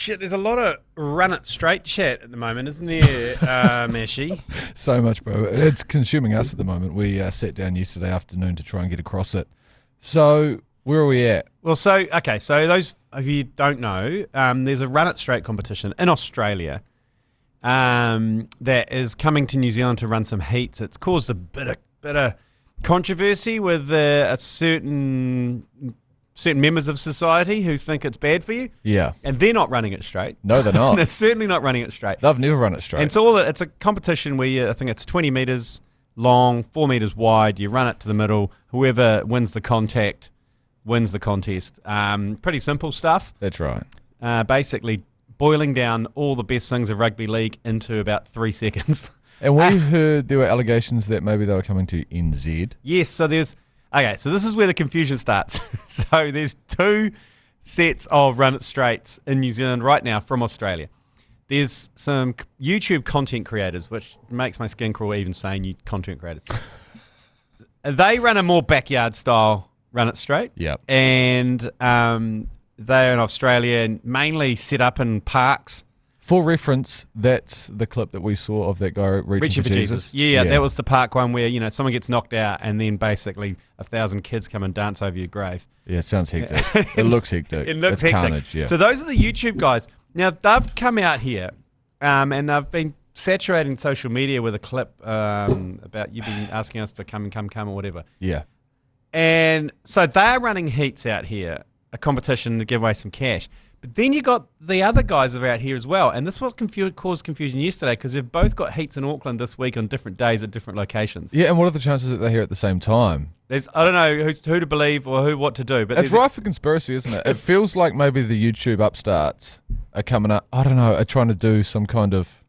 Shit, there's a lot of run it straight chat at the moment, isn't there, Mashi? So much, bro. It's consuming us at the moment. We sat down yesterday afternoon to try and get across it. So where are we at? Well, so those of you who don't know, there's a run it straight competition in Australia that is coming to New Zealand to run some heats. It's caused a bit of controversy with certain members of society who think it's bad for you. Yeah. And they're not running it straight. No, they're not. They're certainly not running it straight. They've never run it straight. And it's a competition where I think it's 20 metres long, 4 metres wide. You run it to the middle. Whoever wins the contact wins the contest. Pretty simple stuff. That's right. Basically boiling down all the best things of rugby league into about 3 seconds. And we heard there were allegations that maybe they were coming to NZ. Yes, so this is where the confusion starts. So there's 2 sets of run it straights in New Zealand right now from Australia. There's some YouTube content creators, which makes my skin crawl even saying content creators. They run a more backyard style run it straight. Yeah. And they're in Australia and mainly set up in parks. For reference, that's the clip that we saw of that guy reaching for Jesus. Yeah, that was the park one where, someone gets knocked out and then basically 1,000 kids come and dance over your grave. Yeah, it sounds hectic. It looks hectic. It's hectic. Carnage, yeah. So those are the YouTube guys. Now, they've come out here and they've been saturating social media with a clip about you being asking us to come or whatever. Yeah. And so they're running heats out here, a competition to give away some cash. But then you got the other guys that are out here as well. And this was caused confusion yesterday because they've both got heats in Auckland this week on different days at different locations. Yeah, and what are the chances that they're here at the same time? I don't know who to believe or what to do. But it's rife for conspiracy, isn't it? It feels like maybe the YouTube upstarts are coming up, are trying to do some kind of,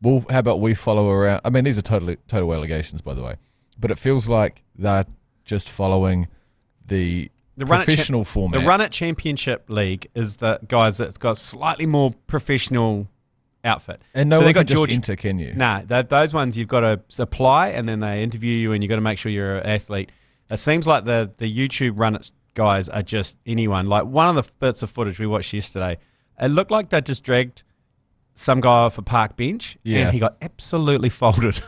well, how about we follow around? I mean, these are total allegations, by the way. But it feels like they're just following the professional format. The Run It Championship League is the guys that's got slightly more professional outfit. And no one can just enter, can you? No, those ones you've got to apply and then they interview you and you've got to make sure you're an athlete. It seems like the YouTube Run It guys are just anyone. Like one of the bits of footage we watched yesterday, it looked like they just dragged some guy off a park bench and he got absolutely folded.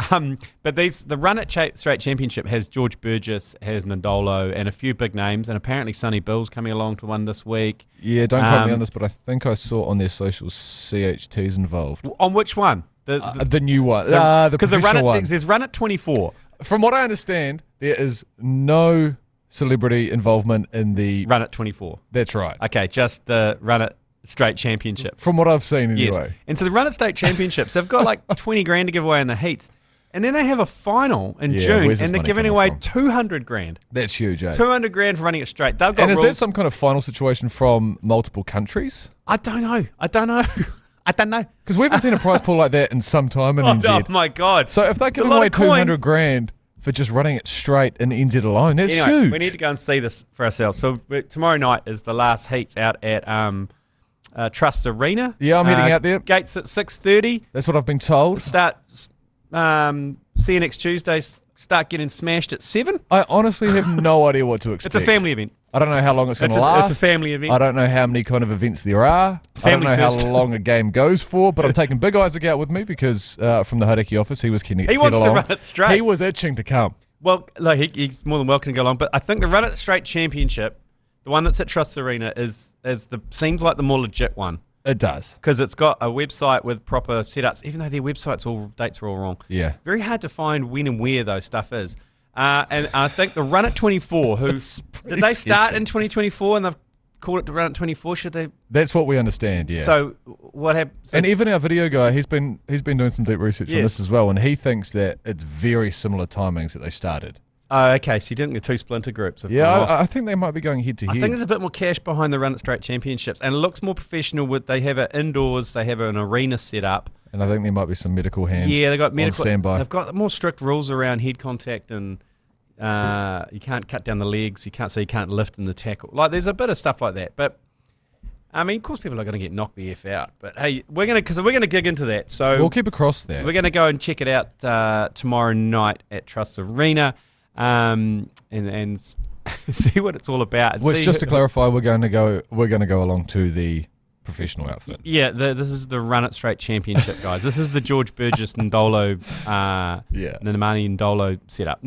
But the Run It Straight Championship has George Burgess, has Ndolo, and a few big names, and apparently Sonny Bill's coming along to one this week. Yeah, don't quote me on this, but I think I saw on their socials CHT's involved. On which one? The new one. The professional one. There's Run It 24. From what I understand, there is no celebrity involvement in the Run It 24. That's right. Okay, just the Run It Straight Championships. From what I've seen anyway. Yes. And so the Run It Straight Championships, they've got like 20 grand to give away in the heats. And then they have a final in June, and they're giving away 200 grand. That's huge, eh? 200 grand for running it straight. They've got and is rules. that some kind of final situation from multiple countries? I don't know. Because we haven't seen a prize pool like that in some time in NZ. Oh my God. So if they're giving away 200 grand for just running it straight in NZ alone, that's huge. We need to go and see this for ourselves. So tomorrow night is the last heats out at Trust Arena. Yeah, I'm heading out there. Gates at 6:30. That's what I've been told. See you next Tuesday. Start getting smashed at 7. I honestly have no idea what to expect. It's a family event. I don't know how long it's going to last. It's a family event. I don't know how many kind of events there are. I don't know how long a game goes for, but I'm taking Big Isaac out with me because from the Hauraki office, he was keen to get along. He wants to run it straight. He was itching to come. Well, he's more than welcome to go along, but I think the Run It Straight Championship, the one that's at Trust Arena, seems like the more legit one. It does. Because it's got a website with proper setups, even though their website's dates are all wrong. Yeah. Very hard to find when and where those stuff is. And I think the Run It 24, did they start in 2024 and they've called it the Run It 24? Should they? That's what we understand, yeah. So what happened? And even our video guy, he's been doing some deep research on this as well, and he thinks that it's very similar timings that they started. Oh, okay. So you didn't get 2 splinter groups. I think they might be going head to head. I think there's a bit more cash behind the Run It Straight Championships, and it looks more professional. They have it indoors. They have an arena set up. And I think there might be some medical hands. Yeah, they've got medical. On standby. They've got more strict rules around head contact, and you can't cut down the legs. You can't lift in the tackle. Like there's a bit of stuff like that. But I mean, of course, people are going to get knocked the F out. But hey, we're going to dig into that. So we'll keep across that. We're going to go and check it out tomorrow night at Trust Arena. And see what it's all about. Which, just to clarify, we're going to go along to the professional outfit. Yeah, this is the Run It Straight Championship, guys. This is the George Burgess Ndolo, Namani Ndolo setup.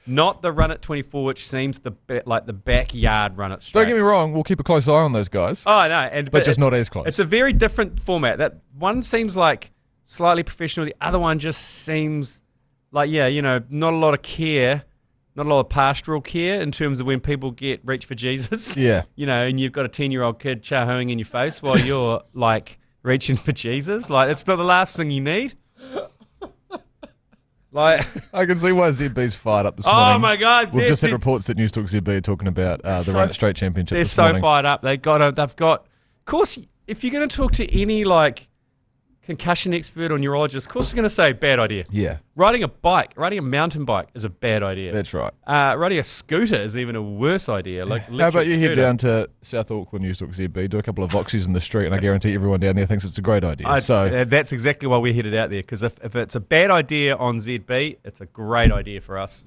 Not the Run It 24, which seems like the backyard Run It Straight. Don't get me wrong, we'll keep a close eye on those guys. Oh, no. But just not as close. It's a very different format. That one seems like slightly professional. The other one just seems like, not a lot of care. Not a lot of pastoral care in terms of when people reach for Jesus. Yeah. And you've got a 10-year-old kid cha-hooing in your face while you're, reaching for Jesus. It's not the last thing you need. I can see why ZB's fired up this morning. Oh, my God. We've just had reports that News Talk ZB are talking about the Run It Straight Championship this morning. They're so fired up. They've got... Of course, if you're going to talk to any, concussion expert or neurologist, of course they're going to say bad idea. Yeah. Riding a mountain bike is a bad idea. That's right. Riding a scooter is even a worse idea. How about you head down to South Auckland News Talk ZB, do a couple of voxies in the street, and I guarantee everyone down there thinks it's a great idea. That's exactly why we're headed out there, because if it's a bad idea on ZB, it's a great idea for us.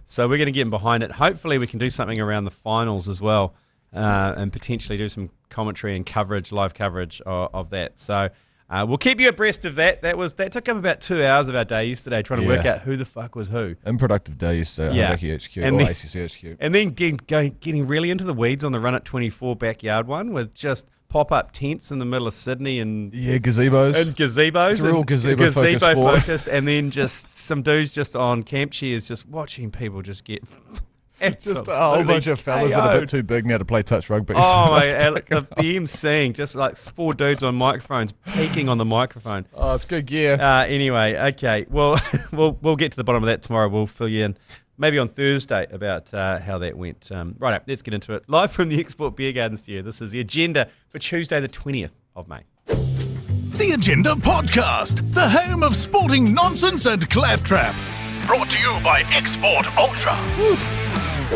So we're going to get in behind it. Hopefully we can do something around the finals as well, and potentially do some commentary and live coverage of that. So we'll keep you abreast of that. That took up about 2 hours of our day yesterday trying to work out who the fuck was who. Unproductive day yesterday at Rugby HQ or ACC HQ. And then getting really into the weeds on the Run It 24 backyard one with just pop-up tents in the middle of Sydney and gazebos. It's a real gazebo focus, and then just some dudes just on camp chairs just watching people just get... Just a whole bunch of fellas that are a bit too big now to play touch rugby. Oh, my, the emceeing, just like 4 dudes on microphones, peeking on the microphone. Oh, it's good gear. Anyway, okay. Well, we'll get to the bottom of that tomorrow. We'll fill you in maybe on Thursday about how that went. Right, let's get into it. Live from the Export Beer Garden studio, this is the agenda for Tuesday the 20th of May. The Agenda Podcast, the home of sporting nonsense and claptrap. Brought to you by Export Ultra.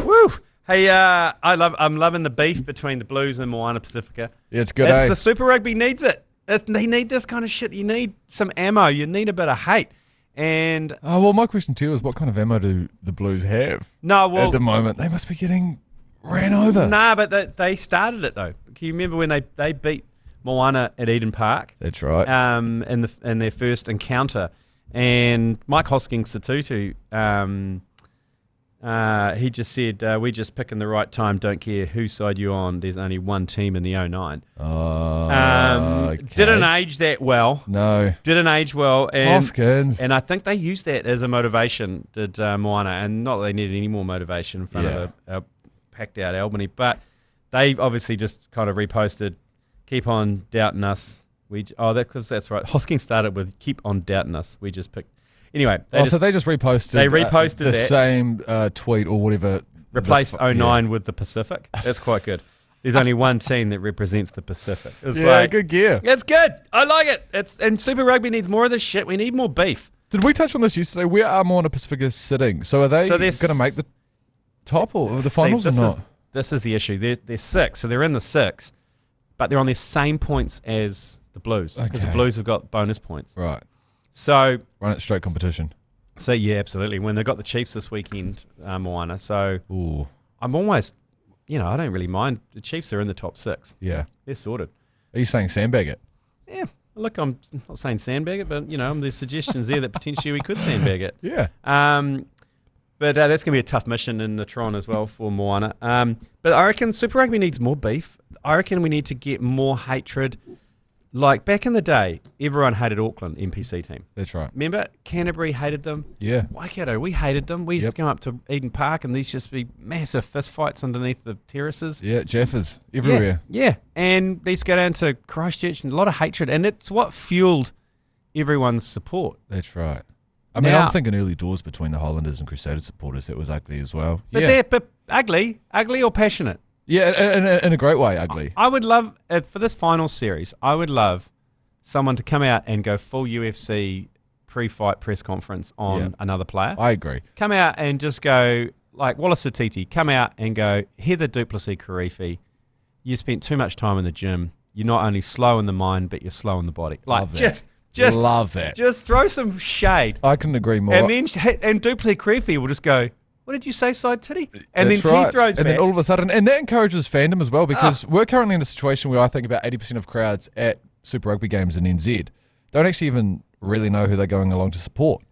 Woo! Hey, I'm loving the beef between the Blues and Moana Pasifika. Yeah, it's good. The Super Rugby needs it. They need this kind of shit. You need some ammo. You need a bit of hate. And my question to you is, what kind of ammo do the Blues have? At the moment, they must be getting ran over. Nah, but they started it though. Can you remember when they beat Moana at Eden Park? That's right. In their first encounter, and Mike Hoskins Sotutu, he just said, we're just picking the right time, don't care whose side you're on, there's only one team in the 09. Okay. Didn't age that well. No. Didn't age well. Hoskins. And I think they used that as a motivation, did Moana, and not that they needed any more motivation in front of a packed out Albany, but they obviously just kind of reposted, keep on doubting us. That's right. Hoskins started with keep on doubting us. We just picked. Anyway, so they just reposted. They reposted the same tweet or whatever. Replaced 09 with the Pacific. That's quite good. There's only one team that represents the Pacific. It's good gear. It's good. I like it. And Super Rugby needs more of this shit. We need more beef. Did we touch on this yesterday? Where are Moana Pasifika sitting? So are they going to make the top or the finals or not? This is the issue. They're 6, so they're in the 6, but they're on the same points as the Blues because the Blues have got bonus points. Right. So Run It Straight competition. So yeah, absolutely. When they got the Chiefs this weekend, Moana. So ooh. I'm almost, I don't really mind. The Chiefs are in the top 6. Yeah, they're sorted. Are you saying sandbag it? Yeah. Look, I'm not saying sandbag it, but there's suggestions there that potentially we could sandbag it. Yeah. But that's going to be a tough mission in the Tron as well for Moana. But I reckon Super Rugby needs more beef. I reckon we need to get more hatred. Like back in the day, everyone hated Auckland NPC team. That's right. Remember, Canterbury hated them. Yeah. Waikato, we hated them. We used to come up to Eden Park and these just be massive fist fights underneath the terraces. Yeah, Jaffers everywhere. Yeah. And these go down to Christchurch and a lot of hatred. And it's what fueled everyone's support. That's right. I mean, I'm thinking early doors between the Highlanders and Crusader supporters. That was ugly as well. But ugly or passionate. Yeah, in a great way, ugly. I would love, for this final series, I would love someone to come out and go full UFC pre-fight press conference on another player. I agree. Come out and just go, like Wallace Satiti, come out and go, Heather Duplessis Karifi, you spent too much time in the gym. You're not only slow in the mind, but you're slow in the body. Like, love that. Just love that. Just throw some shade. I couldn't agree more. And then Duplessis Karifi will just go, What did you say, side titty? And That's then right. he throws and back. then all of a sudden, and that encourages fandom as well, because we're currently in a situation where I think about 80% of crowds at Super Rugby games in NZ don't actually even really know who they're going along to support.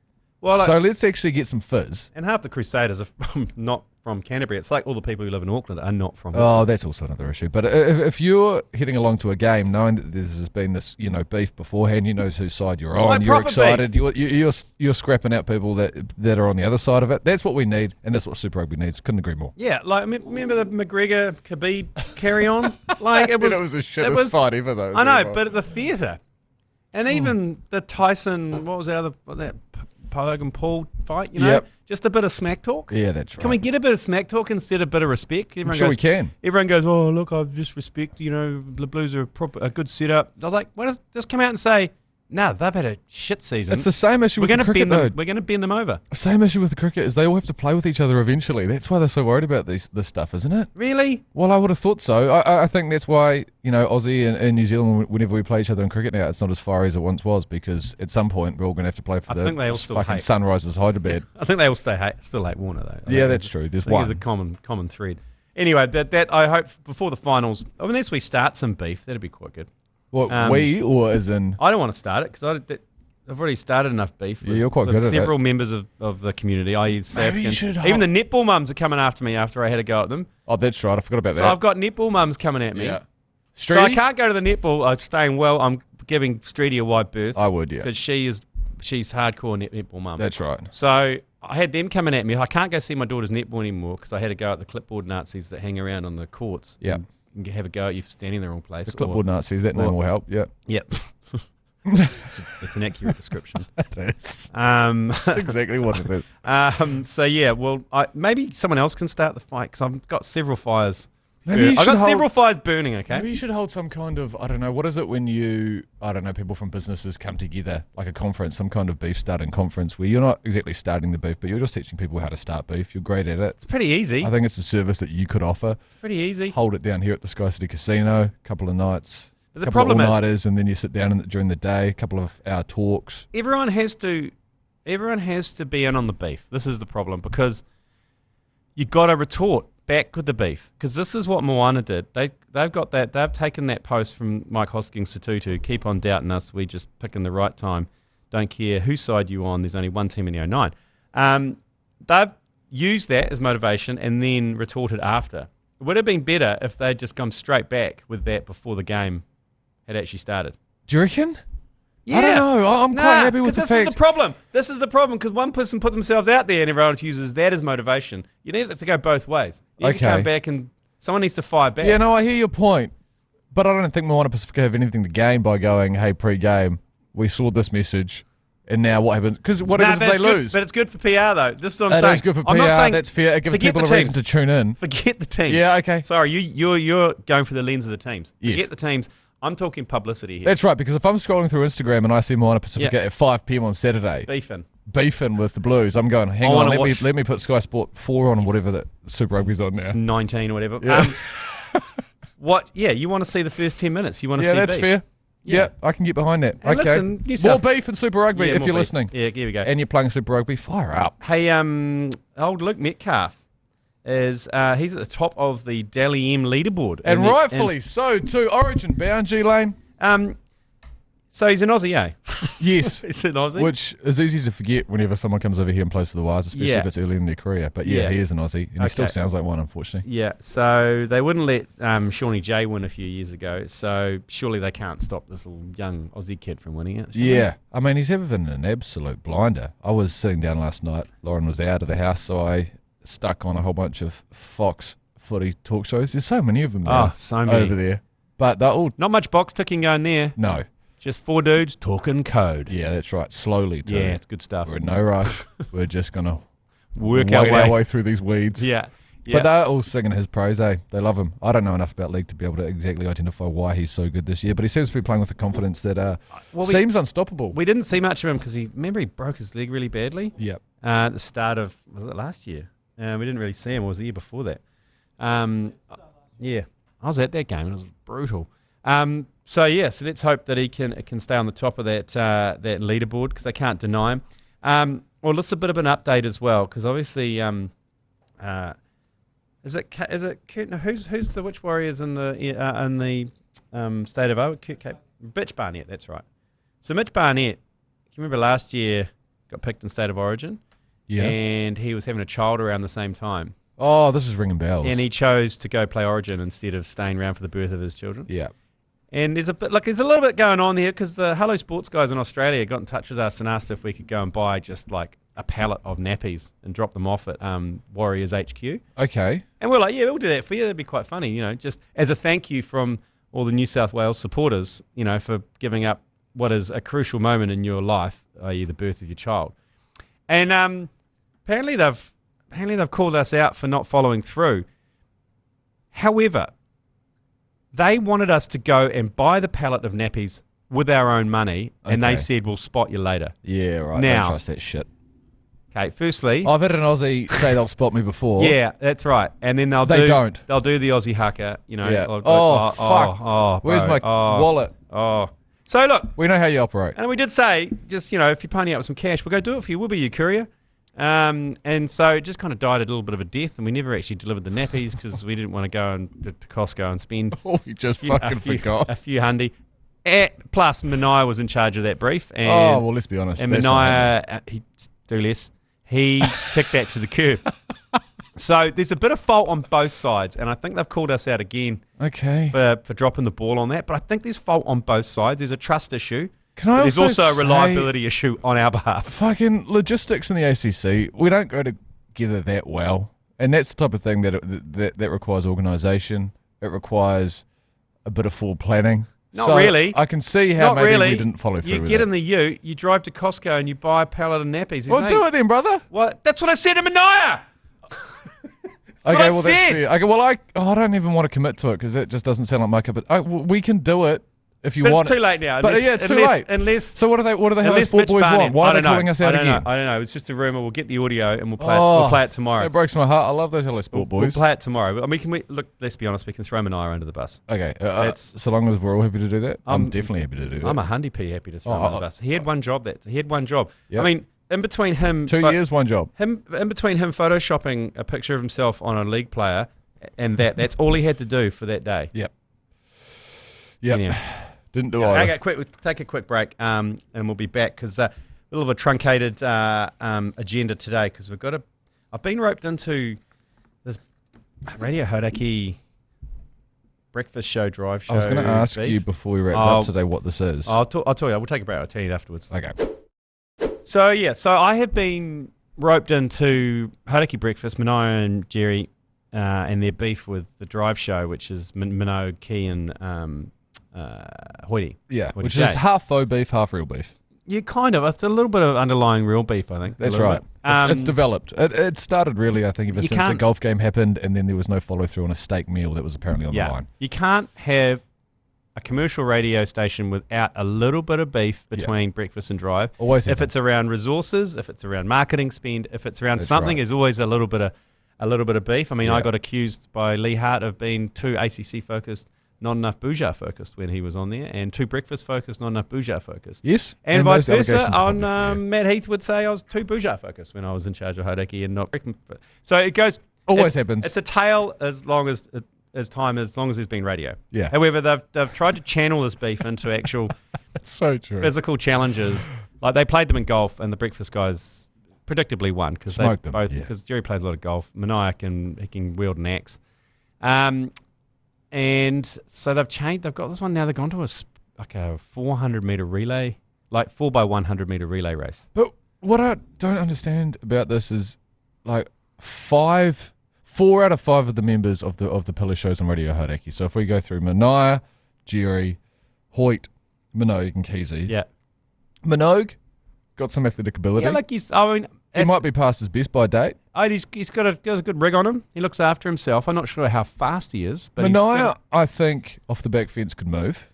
Well, So let's actually get some fizz. And half the Crusaders are not from Canterbury. It's like all the people who live in Auckland are not from Oh, that's also another issue. But if you're heading along to a game knowing that there's been this, beef beforehand, you know whose side you're on, Like you're proper excited, you're scrapping out people that are on the other side of it. That's what we need, and that's what Super Rugby needs. Couldn't agree more. Yeah, like remember the McGregor Khabib carry on? Like it was the shittest fight ever, though. I know, but at the theatre, and even the Tyson, what was that Hogan Paul fight? Yep. Just a bit of smack talk. Yeah, that's right. Can we get a bit of smack talk instead of a bit of respect? I'm sure we can. Everyone goes, oh look, I just respect. The Blues are a good setup. I was like, why just come out and say, no, they've had a shit season. It's the same issue with the cricket, though. We're going to bend them over. Same issue with the cricket is they all have to play with each other eventually. That's why they're so worried about this stuff, isn't it? Really? Well, I would have thought so. I think that's why, Aussie and New Zealand, whenever we play each other in cricket now, it's not as far as it once was, because at some point we're all going to have to play for the fucking Sunrisers Hyderabad. I think they all still hate Warner, though. Yeah, that's true. There's one. There's a common thread. Anyway, that I hope before the finals, unless we start some beef, that'd be quite good. What, we or as in? I don't want to start it because I've already started enough beef with, you're quite good at several members of the community, i.e. Maybe you should even the netball mums are coming after me after I had a go at them. Oh, that's right. I forgot about that. So I've got netball mums coming at me. Yeah. So I can't go to the netball. I'm staying well. I'm giving Streety a wide berth. I would, yeah. Because she's hardcore netball mum. That's right. So I had them coming at me. I can't go see my daughter's netball anymore because I had to go at the clipboard Nazis that hang around on the courts. Yeah. And have a go at you for standing there all place. The clipboard Nazis, that name will help, yeah. Yep. it's an accurate description. It is. That's exactly what it is. So yeah, well, maybe someone else can start the fight because I've got several fires. Maybe I've got several fires burning. Okay. Maybe you should hold some kind of, I don't know, what is it when people from businesses come together, like a conference, some kind of beef starting conference where you're not exactly starting the beef, but you're just teaching people how to start beef. You're great at it. It's pretty easy. I think it's a service that you could offer. It's pretty easy. Hold it down here at the Sky City Casino, a couple of nights. But the problem is, all-nighters, and then you sit down during the day, a couple of hour talks. Everyone has to be in on the beef. This is the problem because you got to retort back with the beef because this is what Moana did. They've got that. They've taken that post from Mike Hoskins Sotutu. Keep on doubting us. We just pick in the right time. Don't care whose side you on. There's only one team in the 09. They've used that as motivation and then retorted after. It would have been better if they'd just gone straight back with that before the game had actually started. Do you reckon? Yeah. I don't know. I'm quite happy with the fact. This is the problem. This is the problem because one person puts themselves out there and everyone else uses that as motivation. You need it to go both ways. You need to come back and someone needs to fire back. Yeah, no, I hear your point. But I don't think Moana Pasifika have anything to gain by going, hey, pre-game, we saw this message, and now what happens? Because what happens if they lose? But it's good for PR, though. This is what I'm saying. It is good for PR. I'm not saying, that's fair. It gives people a reason to tune in. Forget the teams. Yeah, okay. Sorry, you're going for the lens of the teams. Yes. Forget the teams. I'm talking publicity here. That's right, because if I'm scrolling through Instagram and I see Moana Pasifika at 5 p.m. on Saturday, beefing with the Blues, I'm going, hang on, let me put Sky Sport 4 on or whatever that Super Rugby's on now. It's 19 or whatever. Yeah. You want to see the first 10 minutes. You want to see that's beef. fair. Yeah, I can get behind that. Hey, okay. listen, more beef and Super Rugby if you're beef. listening. Yeah, here we go. And you're playing Super Rugby, fire up. Hey, old Luke Metcalf is he's at the top of the Dally M leaderboard. And rightfully so too. Origin bound, G Lane. So he's an Aussie, eh? Yes. He's an Aussie. Which is easy to forget whenever someone comes over here and plays for the Wires, especially if it's early in their career. But he is an Aussie, and he still sounds like one, unfortunately. Yeah, so they wouldn't let Shawnee J win a few years ago, so surely they can't stop this little young Aussie kid from winning it. Yeah. I mean, he's ever been an absolute blinder. I was sitting down last night. Lauren was out of the house, so I stuck on a whole bunch of Fox footy talk shows. There's so many of them now so many over there. But they're all... Not much box ticking going there. No. Just four dudes talking code. Yeah, that's right. Slowly, too. Yeah, it's good stuff. We're in no rush. We're just going to work our way through these weeds. Yeah. But they're all singing his praise, eh? They love him. I don't know enough about League to be able to exactly identify why he's so good this year, but he seems to be playing with a confidence that seems unstoppable. We didn't see much of him because he broke his leg really badly. Yep. At the start of, was it last year? We didn't really see him. It was the year before that. Yeah. I was at that game. It was brutal. So let's hope that he can stay on the top of that leaderboard because they can't deny him. Well, this is a bit of an update as well because obviously Is it no, who's the which Warriors in the state of Mitch Barnett? That's right. So Mitch Barnett, you remember last year got picked in State of Origin, and he was having a child around the same time. Oh, this is ringing bells. And he chose to go play Origin instead of staying around for the birth of his children. Yeah. And there's a little bit going on there because the Hello Sports guys in Australia got in touch with us and asked if we could go and buy just like a pallet of nappies and drop them off at Warriors HQ. Okay. And we're like, yeah, we'll do that for you. That'd be quite funny, just as a thank you from all the New South Wales supporters, for giving up what is a crucial moment in your life, i.e. the birth of your child. And apparently they've called us out for not following through. However, they wanted us to go and buy the pallet of nappies with our own money, and they said, we'll spot you later. Yeah, right. Now, don't trust that shit. Okay, firstly... I've had an Aussie say they'll spot me before. Yeah, that's right. And then they'll do the Aussie haka, Yeah. Like, fuck. Where's my wallet? Oh. So, look... We know how you operate. And we did say, just, if you're ponying up with some cash, we'll go do it for you. We'll be your courier. And so it just kind of died a little bit of a death, and we never actually delivered the nappies because we didn't want to go to Costco and spend... we just forgot. A few hundy. Plus, Mania was in charge of that brief. And, well, let's be honest. And Mania, he kicked that to the curb. So there's a bit of fault on both sides, and I think they've called us out again for dropping the ball on that. But I think there's fault on both sides. There's a trust issue. There's also a reliability issue on our behalf. Fucking logistics in the ACC, we don't go together that well. And that's the type of thing that requires organisation. It requires a bit of full planning. Not really. I can see how we didn't follow through You with get it. in the ute, you drive to Costco and you buy a pallet of nappies. Well, do it then, brother. Well, that's what I said to Mania. Okay, well, that's fair. Okay, well, I don't even want to commit to it because it just doesn't sound like my cup of... we can do it. If you want it's too late now. But it's too late. So what do the Hello Sport boys want? Why are they calling us out again? I don't know. It's just a rumour. We'll get the audio and we'll play it tomorrow. It breaks my heart. I love those Hello Sport boys. We'll play it tomorrow. I mean, look, let's be honest. We can throw Mania under the bus. Okay. So long as we're all happy to do that, I'm definitely happy to do that. I'm 100p happy to throw him under the bus. He had one job. Yep. I mean, in between him... 2 years, one job. In between him photoshopping a picture of himself on a league player and that's all he had to do for that day. Yep. Anyway. Didn't do either. Okay, we'll take a quick break and we'll be back because a little bit of a truncated agenda today because I've been roped into this Radio Hodaki breakfast show, drive show. I was going to ask you before we wrap up today what this is. I'll tell you. We'll take a break. I'll tell you afterwards. Okay. So I have been roped into Hodaki breakfast, Mania and Jerry, and their beef with the drive show, which is Minogue, Key and Hoity. Yeah, which is half faux beef, half real beef. Yeah, kind of. It's a little bit of underlying real beef, I think. That's right. It's developed. It started really, I think, ever since the golf game happened, and then there was no follow-through on a steak meal that was apparently on the line. You can't have a commercial radio station without a little bit of beef between breakfast and drive. Always if it's around resources, if it's around marketing spend, if it's around something, there's always a little bit of beef. I mean, I got accused by Lee Hart of being too ACC focused, not enough Bourgeois focused when he was on there, and too breakfast focused, not enough Bourgeois focused. Yes. And vice versa. Matt Heath would say I was too Bourgeois focused when I was in charge of Hodaki and not breakfast. So it goes. Always happens. It's a tale as long as there's been radio. Yeah. However, they've tried to channel this beef into actual That's so true. Physical challenges. Like they played them in golf, and the breakfast guys predictably won because they both because Jerry plays a lot of golf. Mania he can wield an axe. And so they've changed. They've got this one now. They've gone to a 400-meter relay, like 4x100-meter relay race. But what I don't understand about this is, like, 4 out of 5 of the members of the pillar shows on Radio Hodaki. So if we go through Mania, Jerry, Hoyt, Minogue, and Keezy. Yeah. Minogue got some athletic ability. Yeah, like he might be past his best by date. He's got a good rig on him. He looks after himself. I'm not sure how fast he is. But Mania, I think, off the back fence could move.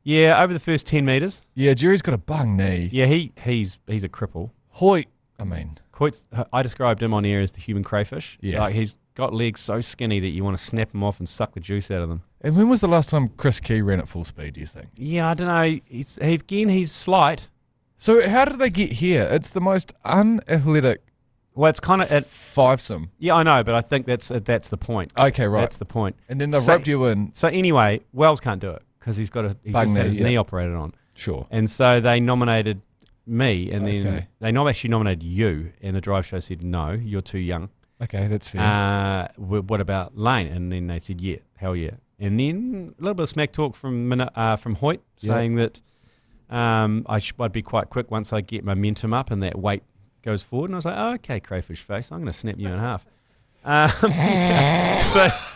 Yeah, over the first 10 metres. Yeah, Jerry's got a bung knee. Yeah, he's a cripple. Hoyt, I described him on air as the human crayfish. Yeah. Like he's got legs so skinny that you want to snap them off and suck the juice out of them. And when was the last time Chris Key ran at full speed, do you think? Yeah, I don't know. He's slight. So how did they get here? It's the most unathletic Well, it's kind of fivesome. Yeah, I know, but I think that's the point. Okay, right. That's the point. And then they've roped you in. So anyway, Wells can't do it because he's just had his knee operated on. Sure. And so they nominated me, and then they actually nominated you, and the drive show said, no, you're too young. Okay, that's fair. What about Lane? And then they said, yeah, hell yeah. And then a little bit of smack talk from Hoyt saying that I'd be quite quick once I get momentum up and that weight goes forward. And I was like, oh, okay, crayfish face, I'm going to snap you in half.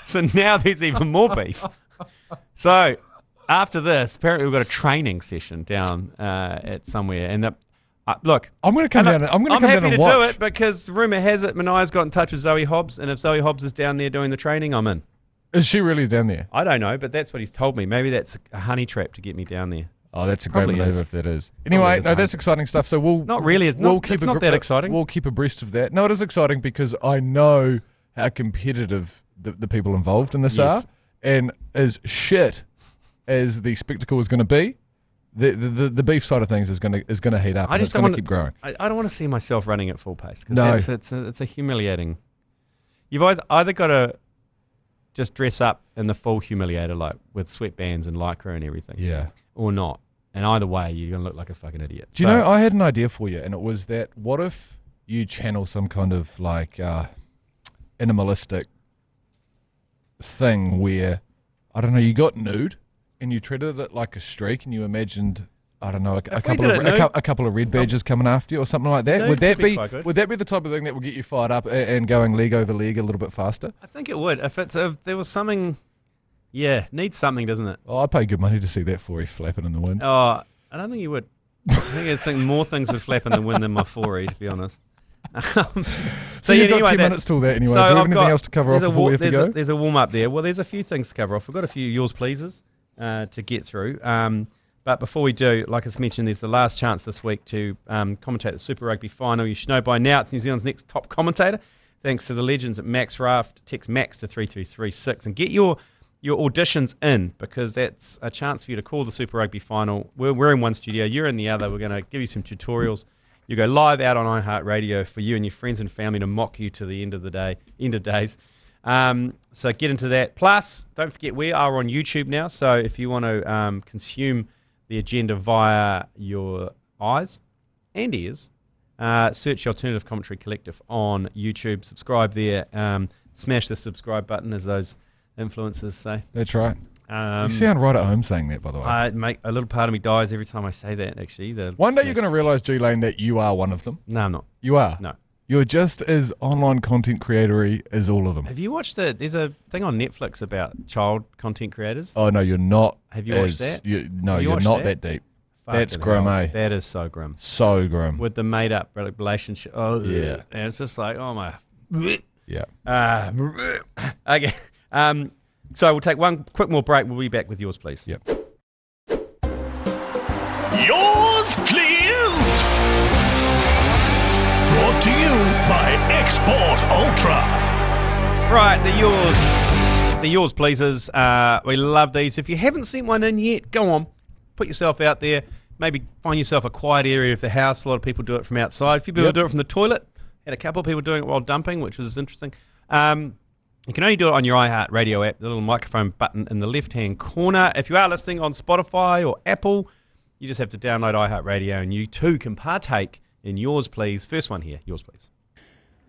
So now there's even more beef. So after this, apparently we've got a training session down at somewhere. And look, I'm going to come down. I'm happy to do it because rumour has it Manaya's got in touch with Zoe Hobbs, and if Zoe Hobbs is down there doing the training, I'm in. Is she really down there? I don't know, but that's what he's told me. Maybe that's a honey trap to get me down there. Oh, that's a great maneuver if that is. Anyway, that's exciting stuff. So we'll not really. It's not that exciting. We'll keep abreast of that. No, it is exciting because I know how competitive the people involved in this are, and as shit as the spectacle is going to be, the beef side of things is going to heat up. It's going to keep growing. I don't want to see myself running at full pace because it's a humiliating. You've either got to just dress up in the full humiliator, like with sweatbands and lycra and everything, or not. And either way, you're going to look like a fucking idiot. Do you know, I had an idea for you, and it was that what if you channel some kind of like animalistic thing where, I don't know, you got nude and you treated it like a streak and you imagined, I don't know, a couple of red badges coming after you or something like that. Nude would that be the type of thing that would get you fired up and going leg over leg a little bit faster? I think it would. If there was something, needs something, doesn't it? Oh, I'd pay good money to see that 4E flapping in the wind. Oh, I don't think you would. I think more things would flap in the wind than my 4E, to be honest. So you've got 10 minutes till that anyway. Do you have anything else to cover off before we have to go? There's a warm-up there. Well, there's a few things to cover off. We've got a few yours pleasers to get through. But before we do, like I mentioned, there's the last chance this week to commentate the Super Rugby final. You should know by now it's New Zealand's next top commentator. Thanks to the legends at Max Raft. Text Max to 32336 and get your auditions in, because that's a chance for you to call the Super Rugby final. We're in one studio, you're in the other. We're going to give you some tutorials. You go live out on iHeartradio for you and your friends and family to mock you to the end of days. So get into that. Plus, don't forget we are on YouTube now. So if you want to consume the agenda via your eyes and ears, search the Alternative Commentary Collective on YouTube. Subscribe there. Smash the subscribe button, as those influencers say. That's right. You sound right at home saying that, by the way. A little part of me dies every time I say that, actually. One day you're going to realise, G Lane, that you are one of them. No, I'm not. You are? No. You're just as online content creator-y as all of them. Have you watched there's a thing on Netflix about child content creators? Oh, no, you're not. Have you watched that? You're not that deep. That's grim, eh? That is so grim. So grim. With the made-up relationship. Oh, yeah. And it's just like, oh, my... Yeah. Okay. So we'll take one quick more break. We'll be back with yours, please. Yep. Yours, please. Brought to you by Export Ultra. Right, the yours pleasers. We love these. If you haven't sent one in yet, go on, put yourself out there. Maybe find yourself a quiet area of the house. A lot of people do it from outside. A few people do it from the toilet. Had a couple of people doing it while dumping, which was interesting. You can only do it on your iHeartradio app, the little microphone button in the left-hand corner. If you are listening on Spotify or Apple, you just have to download iHeartradio, and you too can partake in yours, please. First one here, yours, please.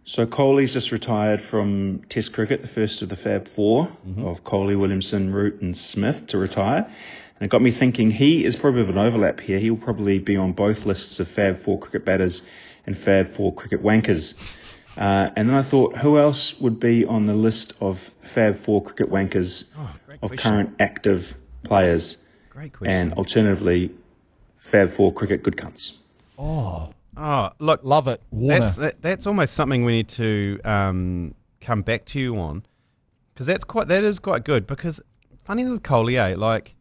So Coley's just retired from Test cricket, the first of the Fab Four of Coley, Williamson, Root and Smith to retire. And it got me thinking he is probably of an overlap here. He'll probably be on both lists of Fab Four cricket batters and Fab Four cricket wankers. And then I thought, who else would be on the list of Fab Four cricket wankers of current active players? Great question. And alternatively, Fab Four cricket good cunts. Oh, look, love it. Warner. That's almost something we need to come back to you on, because that is quite good. Because funny with Collier, like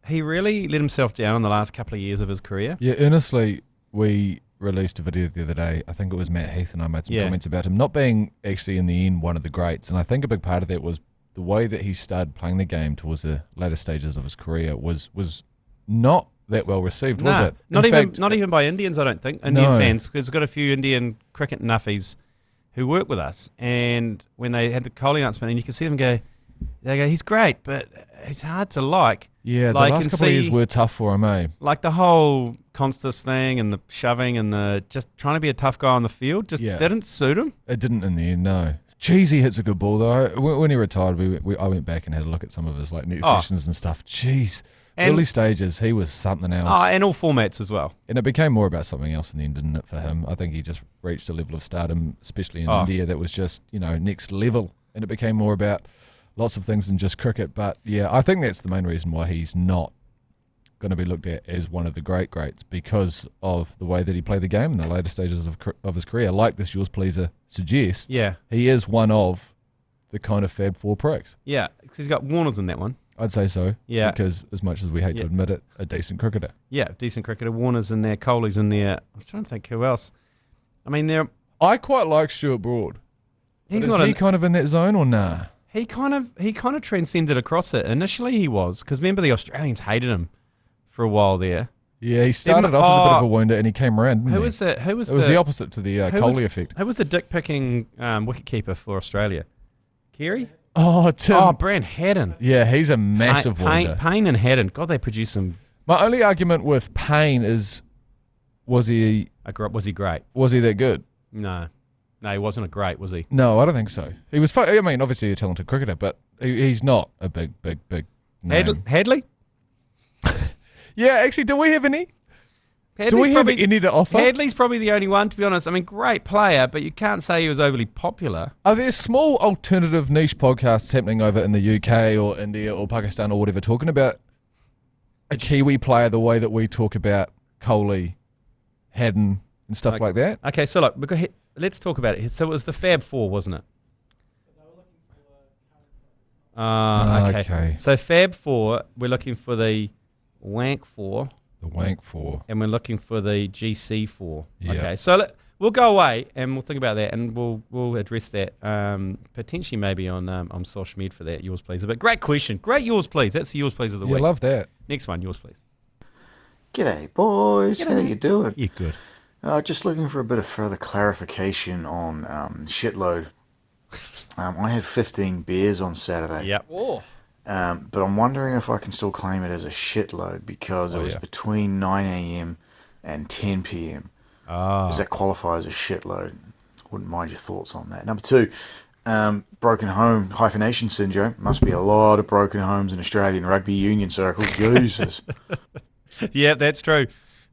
he really let himself down in the last couple of years of his career. Yeah, earnestly, we released a video the other day. I think it was Matt Heath and I made some comments about him not being actually in the end one of the greats. And I think a big part of that was the way that he started playing the game towards the later stages of his career was not that well received, was it? Not even by Indians, I don't think. Indian fans, because we've got a few Indian cricket nuffies who work with us, and when they had the Coley announcement, and you can see them go, he's great, but it's hard to like. Yeah, the like, last couple of years were tough for him, eh? Like the whole Constas thing and the shoving and the just trying to be a tough guy on the field just didn't suit him. It didn't in the end, no. Jeez, he hits a good ball though. When he retired, I went back and had a look at some of his net sessions and stuff. Jeez, early stages, he was something else. Oh, and all formats as well. And it became more about something else in the end, didn't it, for him? I think he just reached a level of stardom, especially in India, that was just next level. And it became more about lots of things than just cricket. But yeah, I think that's the main reason why he's not going to be looked at as one of the greats because of the way that he played the game in the later stages of his career. Like this Yours Pleaser suggests, he is one of the kind of Fab Four pricks. Yeah, because he's got Warners in that one. I'd say so. Yeah. Because as much as we hate to admit it, a decent cricketer. Yeah, decent cricketer. Warner's in there, Coley's in there. I'm trying to think who else. I mean, I quite like Stuart Broad. He's is he kind of in that zone or nah? He kind of transcended across it. Initially he was, because remember the Australians hated him for a while there. Yeah, he started off as a bit of a wounder and he came around, didn't he? Was that? It was the opposite to the Coley effect. Who was the dick-picking wicketkeeper for Australia? Carey? Oh, Tim. Oh, Brand Haddon. Yeah, he's a massive wonder. Payne and Haddon. God, they produce some... My only argument with Payne is, was he great? Was he that good? No, he wasn't a great, was he? No, I don't think so. He was. I mean, obviously a talented cricketer, but he's not a big name. Hadley? Yeah, actually, do we have any? Do we have any to offer? Hadley's probably the only one, to be honest. I mean, great player, but you can't say he was overly popular. Are there small alternative niche podcasts happening over in the UK or India or Pakistan or whatever talking about a Kiwi player the way that we talk about Coley, Haddon and stuff like that? Okay, so look, let's talk about it. So it was the Fab Four, wasn't it? Okay. So Fab Four, we're looking for the Wank Four. The Wank Four. And we're looking for the GC Four. Yeah. Okay, so we'll go away and we'll think about that and we'll address that potentially maybe on social media for that. Yours, please. But great question. Great yours, please. That's the yours, please of the week. Yeah, love that. Next one, yours, please. G'day, boys. How you doing? Yeah, good. Just looking for a bit of further clarification on shitload. I had 15 beers on Saturday. Yep. Oh. But I'm wondering if I can still claim it as a shitload because it was between 9 a.m. and 10 p.m. Does that qualify as a shitload? Wouldn't mind your thoughts on that. Number two, broken home hyphenation syndrome. Must be a lot of broken homes in Australian rugby union circles. Jesus. Yeah, that's true.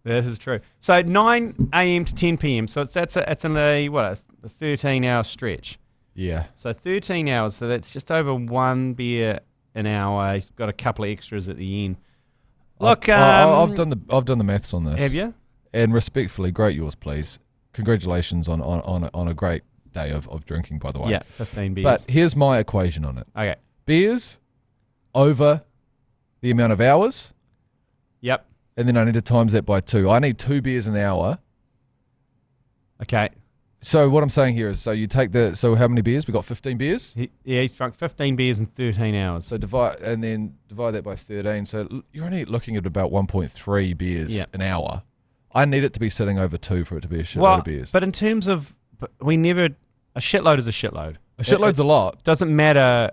That is true. So 9 a.m. to 10 p.m. So it's a 13-hour stretch. Yeah. So 13 hours. So that's just over one beer an hour. He's got a couple of extras at the end. Look, I've done the maths on this. Have you? And respectfully, great yours, please. Congratulations on a great day of drinking, by the way. Yeah, 15 beers. But here's my equation on it. Okay. Beers over the amount of hours. Yep. And then I need to times that by 2. I need 2 beers an hour. Okay. So what I'm saying here is, so you take so how many beers? We got 15 beers? He's drunk 15 beers in 13 hours. So divide that by 13. So you're only looking at about 1.3 beers an hour. I need it to be sitting over 2 for it to be a shitload of beers. But in terms of, a shitload is a shitload. A shitload's a lot. Doesn't matter.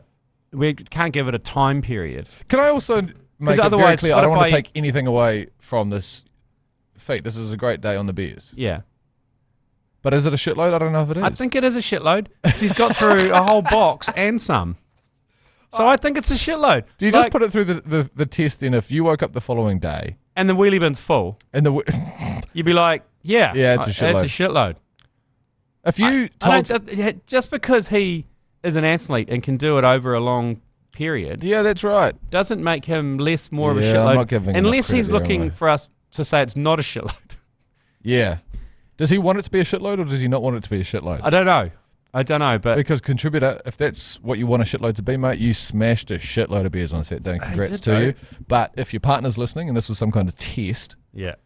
We can't give it a time period. Can I also make it very clear, I don't want to take anything away from this feat. This is a great day on the beers. Yeah. But is it a shitload? I don't know if it is. I think it is a shitload because he's got through a whole box and some. So I think it's a shitload. Do you just put it through the test in if you woke up the following day and the wheelie bin's full, and you'd be like, yeah, it's a shitload. It's a shitload. If you just because he is an athlete and can do it over a long period, yeah, that's right, doesn't make him more of a shitload. I'm not giving unless he's looking for us to say it's not a shitload. Yeah. Does he want it to be a shitload or does he not want it to be a shitload? I don't know, but because contributor, if that's what you want a shitload to be, mate, you smashed a shitload of beers on that day. Congrats to you. But if your partner's listening and this was some kind of test, mate,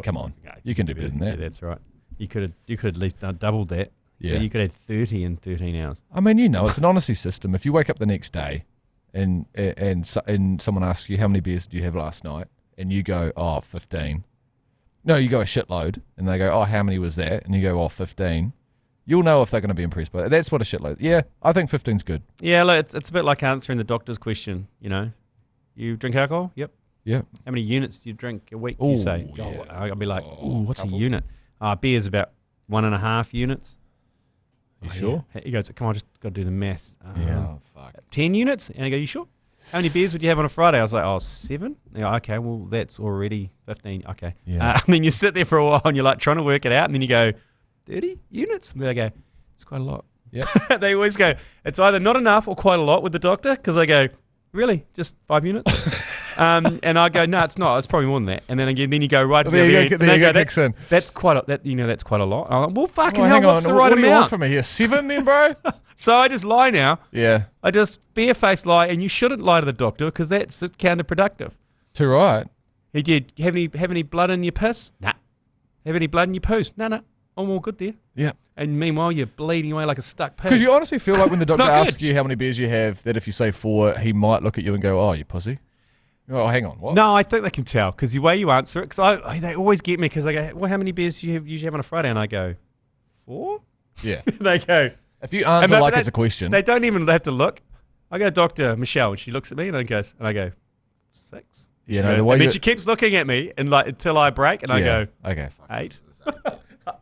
come on, you can do better than that. Yeah, that's right. You could at least doubled that. Yeah, you could have 30 in 13 hours. I mean, it's an honesty system. If you wake up the next day and someone asks you how many beers did you have last night, and you go, 15. No, you go a shitload, and they go, how many was that? And you go, 15. You'll know if they're going to be impressed by it. That's what a shitload. Yeah, I think 15's good. Yeah, look, it's a bit like answering the doctor's question, you know. You drink alcohol? Yep. Yeah. How many units do you drink a week, Ooh, you say? yeah. Oh, I'll be like, what's a unit? Beer's about 1.5 units. You sure? Yeah. He goes, come on, just got to do the maths. Oh, fuck. 10 units? And I go, you sure? How many beers would you have on a Friday? I was like, 7. Yeah, okay, well, that's already 15. Okay. Yeah. And then you sit there for a while and you're like trying to work it out. And then you go, 30 units? And they go, it's quite a lot. Yeah. They always go, it's either not enough or quite a lot with the doctor. Because they go, really? Just 5 units? And I go, no, it's not. It's probably more than that. And then again, then you go right. Well, there you go, kicks in. That's quite a, that's quite a lot. I'm like, well, fucking Well, hell, hang what's on. the right What do you want amount? from me here? 7 then, bro? So I just lie now. Yeah. I just bare-faced lie, and you shouldn't lie to the doctor because that's counterproductive. Too right. He did. Have any blood in your piss? Nah. Have any blood in your poos? No. I'm all good there. Yeah. And meanwhile, you're bleeding away like a stuck pig. Because you honestly feel like when the doctor not asks good. you how many beers you have, that if you say 4, he might look at you and go, oh, you pussy. Oh, hang on. What? No, I think they can tell because the way you answer it. Because they always get me because I go, well, how many beers do you usually have on a Friday? And I go, 4? Yeah. They go. If you answer like it's a question. They don't even have to look. I go, Dr. Michelle, and she looks at me and I go, 6. Yeah, no, the way and then she keeps looking at me and like until I break, and I go, okay, 8.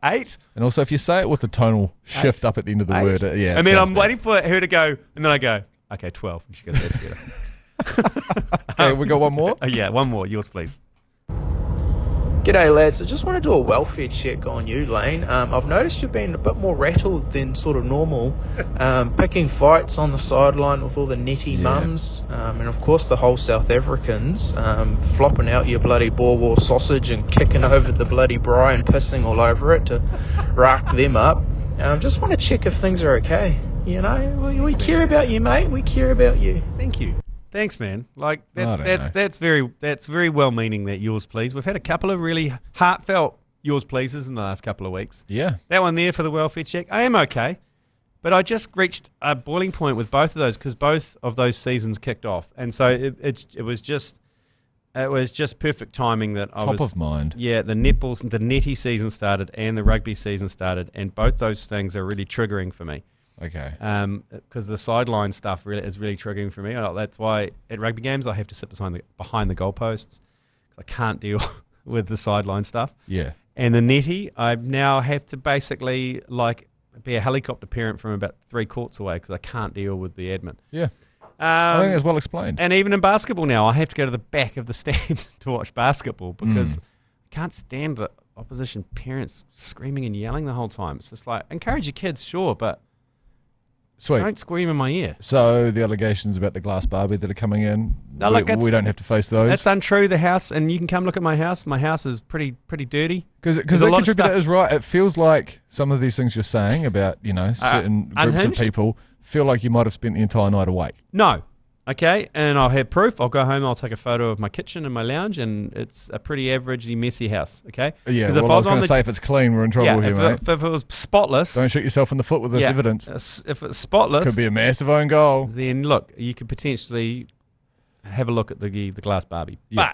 8. And also, if you say it with the tonal shift up at the end of the word, yeah. And then I'm waiting for her to go, and then I go, okay, 12. And she goes, that's better. Okay, we got one more? Yeah, one more. Yours, please. G'day lads, I just want to do a welfare check on you, Lane. I've noticed you've been a bit more rattled than sort of normal, picking fights on the sideline with all the netty mums, and of course the whole South Africans, flopping out your bloody boer war sausage and kicking over the bloody braai and pissing all over it to rack them up. Just want to check if things are okay. You know, we care about you, mate. We care about you. Thank you. Thanks, man. Like that's very well meaning. That yours please. We've had a couple of really heartfelt yours pleases in the last couple of weeks. Yeah. That one there for the welfare check. I am okay, but I just reached a boiling point with both of those because both of those seasons kicked off, and so it was just perfect timing that I was top of mind. Yeah, the netballs, the netty season started, and the rugby season started, and both those things are really triggering for me. Okay. Because the sideline stuff is really triggering for me. That's why at rugby games I have to sit behind the goalposts because I can't deal with the sideline stuff. Yeah. And the netty, I now have to basically like be a helicopter parent from about 3 courts away because I can't deal with the admin. Yeah. I think that's well explained. And even in basketball now, I have to go to the back of the stand to watch basketball because I can't stand the opposition parents screaming and yelling the whole time. It's just like, encourage your kids, sure, but Sweet. don't scream in my ear. So the allegations about the glass Barbie that are coming in, No, look, we don't have to face those. That's untrue. The house, and you can come look at my house. My house is pretty dirty. Because There's the a lot of contributor stuff. is right. It feels like some of these things you're saying about, certain groups unhinged? of people feel like you might have spent the entire night awake. No. Okay, and I'll have proof. I'll go home, I'll take a photo of my kitchen and my lounge, and it's a pretty averagely messy house, okay? Yeah, 'Cause well, I was going to say, if it's clean, we're in trouble here, mate. If it was spotless... Don't shoot yourself in the foot with this evidence. If it's spotless... Could be a massive own goal. Then, look, you could potentially have a look at the glass Barbie. Yeah.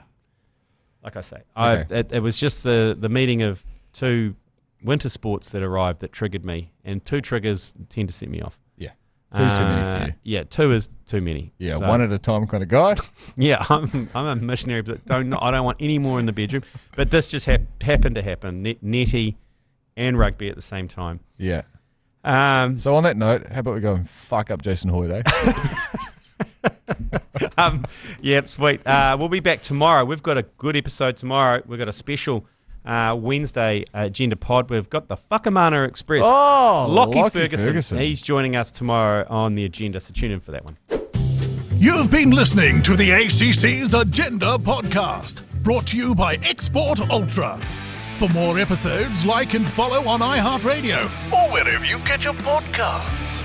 But, like I say, it was just the meeting of 2 winter sports that arrived that triggered me, and 2 triggers tend to set me off. Yeah. 2's too many for you. Yeah, 2 is too many. Yeah, So- 1 at a time kind of guy. Yeah, I'm a missionary, but I don't want any more in the bedroom. But this just happened to happen. Netty and rugby at the same time. Yeah. Um, So on that note, how about we go and fuck up Jason Hoyt, eh? yeah, sweet. We'll be back tomorrow. We've got a good episode tomorrow. We've got a special Wednesday agenda pod. We've got the Whakamana Express. Oh, Lockie Lockie Ferguson. He's joining us tomorrow on the agenda, so tune in for that one. You've been listening to the ACC's Agenda podcast, brought to you by Export Ultra. For more episodes, like and follow on iHeartradio or wherever you get your podcasts.